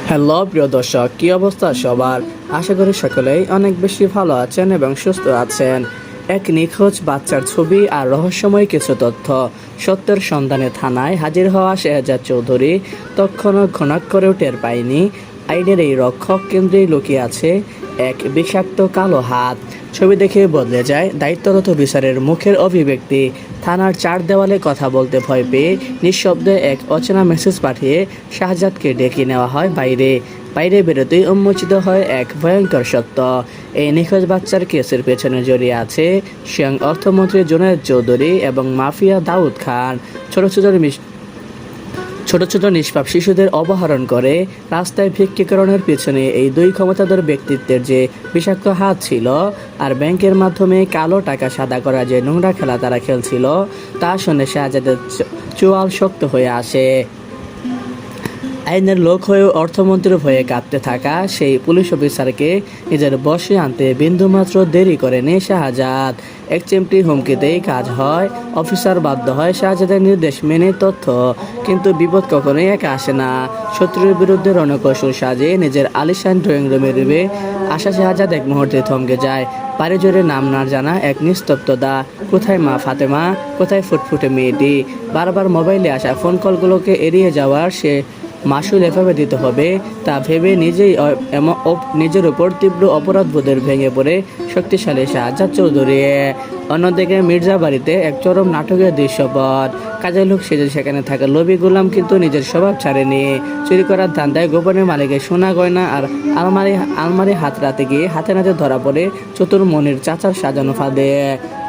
Hello প্রিয় দর্শক, কি অবস্থা সবার? আশা করি সকলেই অনেক বেশি ভালো আছেন এবং সুস্থ আছেন। এক নিখোঁজ বাচ্চার ছবি আর রহস্যময় কিছু তথ্য। সত্যের সন্ধানে থানায় হাজির হওয়া শেহজাদ চৌধুরী তখনও ঘনাক্ষরেও টের পায়নি আইনের এই রক্ষক কেন্দ্রেই লুকিয়ে আছে এক বিষাক্ত কালো হাত। ছবি দেখে বদলে যায় দায়িত্বরত বিচারের মুখের অভিব্যক্তি। থানার চার দেওয়ালে কথা বলতে ভয় পেয়ে নিঃশব্দে এক অচেনা মেসেজ পাঠিয়ে শাহজাদকে ডেকে নেওয়া হয় বাইরে। বাইরে বেরোতেই উন্মোচিত হয় এক ভয়ঙ্কর সত্য। এই নিখোঁজ বাচ্চার কেসের পেছনে জড়িয়ে আছে স্বয়ং অর্থমন্ত্রী জুনায়েদ চৌধুরী এবং মাফিয়া দাউদ খান। ছোট ছোট নিষ্পাপ শিশুদের অপহরণ করে রাস্তায় ভিক্ষিকরণের পিছনে এই দুই ক্ষমতাধর ব্যক্তিত্বের যে বিষাক্ত হাত ছিল, আর ব্যাংকের মাধ্যমে কালো টাকা সাদা করা যে নোংরা খেলা তারা খেলছিল, তা শুনে শাহজাদের চোয়াল শক্ত হয়ে আসে। আইনের লোক হয়েও অর্থমন্ত্রীর ভয়ে কাঁপতে থাকা সেই পুলিশ অফিসারকে নিজের বশে আনতে বিন্দুমাত্র দেরি করেনি শাহজাদ। এক চিমটি হুমকিতেই কাজ হয়। অফিসার বাধ্য হয় শাহজাদের নির্দেশ মেনে তথ্য। কিন্তু বিপদ কখনোই একা আসে না। শত্রুর বিরুদ্ধে রণকৌশল সাজে নিজের আলিশান ড্রয়িং রুমে রুমে আসা শাহজাদ এক মুহূর্তে থমকে যায়। বাড়ি জোরে নাম না জানা এক নিস্তব্ধতা। কোথায় মা ফাতেমা, কোথায় ফুটফুটে মেয়েটি? বারবার মোবাইলে আসা ফোন কলগুলোকে এড়িয়ে যাওয়ার সে মাসুল এভাবে দিতে হবে তা ভেবে নিজের উপর তীব্র অপরাধবোধের ভেঙে পড়ে শক্তিশালী শাহজাদ চৌধুরী। অন্যদিকে মির্জা বাড়িতে এক চরম নাটকের দৃশ্যপট। কাজের লোক সেজে সেখানে থাকা লোভী গোলাম কিন্তু নিজের স্বভাব ছাড়েনি। চুরি করার ধান্দায় গোপনে মালিকের সোনা গয়না আর আলমারি হাত রাতে গিয়ে হাতে নাতে ধরা পড়ে চতুর মনির চাচার সাজানো ফাঁদে।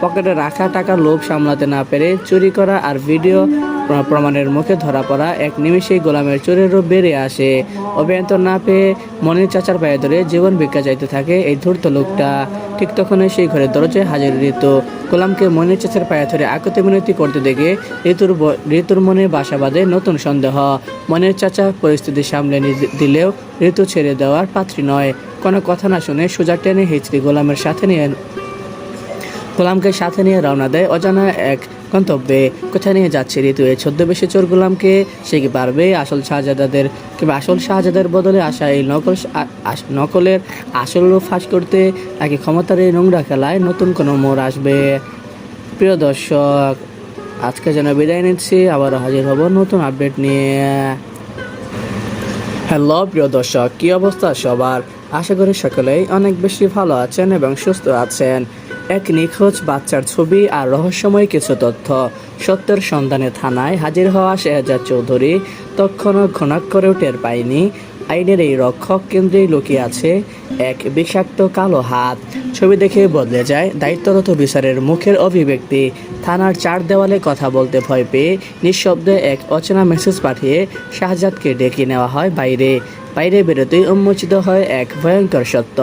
পকেটে রাখা টাকা লোভ সামলাতে না পেরে চুরি করা আর ভিডিও প্রমাণের মুখে ধরা পড়া এক নিমেষেই গোলামের চোরের রূপ বেরিয়ে আসে। অভ্যন্তর না পেয়ে মনির চাচার পায়ে ধরে জীবন ভিক্ষা চাইতে থাকে এই ধূর্ত লোকটা। ঠিক তখনই সেই ঘরের দরজায় হাজির ঋতু। গোলামকে মনির চাচার পায়ে ধরে আকুতি মিনতি করতে দেখে ঋতুর মনে বাসা বাঁধে নতুন সন্দেহ। মনির চাচা পরিস্থিতি সামলে দিলেও ঋতু ছেড়ে দেওয়ার পাত্রী নয়। কোনো কথা না শুনে সোজা টেনে হিচড়ি গোলামকে সাথে নিয়ে রওনা দেয় অজানা এক গন্তব্যে। কোথায় নিয়ে যাচ্ছে ঋতু এই ছদ্মবেশী চোর গোলামকে? সে কি পারবে আসল শাহজাদার বদলে আসা এই নকলের আসল রূপ ফাঁস করতে? নাকি ক্ষমতার এই নোংরা খেলায় নতুন কোনো মোড় আসবে? প্রিয় দর্শক, আজকে যেন বিদায় নিচ্ছি, আবারও হাজির হব নতুন আপডেট নিয়ে। হ্যালো প্রিয় দর্শক, কি অবস্থা সবার? আশা করি সকলেই অনেক বেশি ভালো আছেন এবং সুস্থ আছেন। এক নিখোঁজ বাচ্চার ছবি আর রহস্যময় কিছু তথ্য। সত্যের সন্ধানে থানায় হাজির হওয়া শেহজাদ চৌধুরী তখনও ঘনাক্ষরেও টের পায়নি আইনের এই রক্ষক কেন্দ্রেই লুকিয়ে আছে এক বিষাক্ত কালো হাত। ছবি দেখে বদলে যায় দায়িত্বরত বিচারের মুখের অভিব্যক্তি। থানার চার দেওয়ালে কথা বলতে ভয় পেয়ে নিঃশব্দে এক অচেনা মেসেজ পাঠিয়ে শাহজাদকে ডেকে নেওয়া হয় বাইরে। বাইরে বেরোতেই উন্মোচিত হয় এক ভয়ঙ্কর সত্য।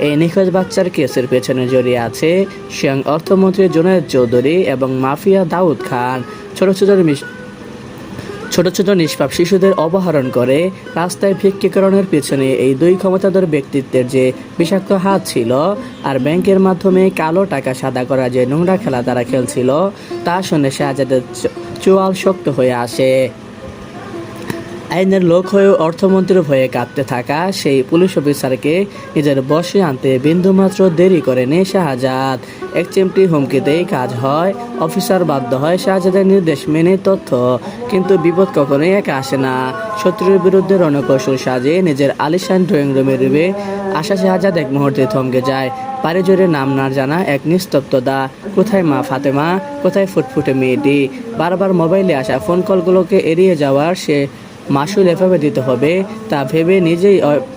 এই নিখোঁজ বাচ্চার কেসের পেছনে জড়িয়ে আছে স্বয়ং অর্থমন্ত্রী জুনায়েদ চৌধুরী এবং মাফিয়া দাউদ খান। ছোট নিষ্পাপ শিশুদের অপহরণ করে রাস্তায় ভিক্ষিকরণের পিছনে এই দুই ক্ষমতাধর ব্যক্তিত্বের যে বিষাক্ত হাত ছিল, আর ব্যাংকের মাধ্যমে কালো টাকা সাদা করা যে নোংরা খেলা তারা খেলছিল, তা শুনে শাহজাদের চোয়াল শক্ত হয়ে আসে। আইনের লোক হয়েও অর্থমন্ত্রীর ভয়ে কাঁপতে থাকা সেই পুলিশ অফিসারকে নিজের বশে আনতে বিন্দুমাত্র দেরি করেনি শাহজাদ। এক চিমটি হুমকিতেই কাজ হয়। অফিসার বাধ্য হয় শাহজাদের নির্দেশ মেনে তথ্য। কিন্তু বিপদ কখনোই একা আসে না। শত্রুর বিরুদ্ধে রণকৌশল সাজে নিজের আলিশান ড্রয়িং রুমে রুমে আসা শাহজাদ এক মুহূর্তে থমকে যায়। বাড়ি জোরে নাম না জানা এক নিস্তব্ধতা। কোথায় মা ফাতেমা, কোথায় ফুটফুটে মেয়েটি? বারবার মোবাইলে আসা ফোন কলগুলোকে এড়িয়ে যাওয়ার সে মাসুল এভাবে দিতে হবে তা ভেবে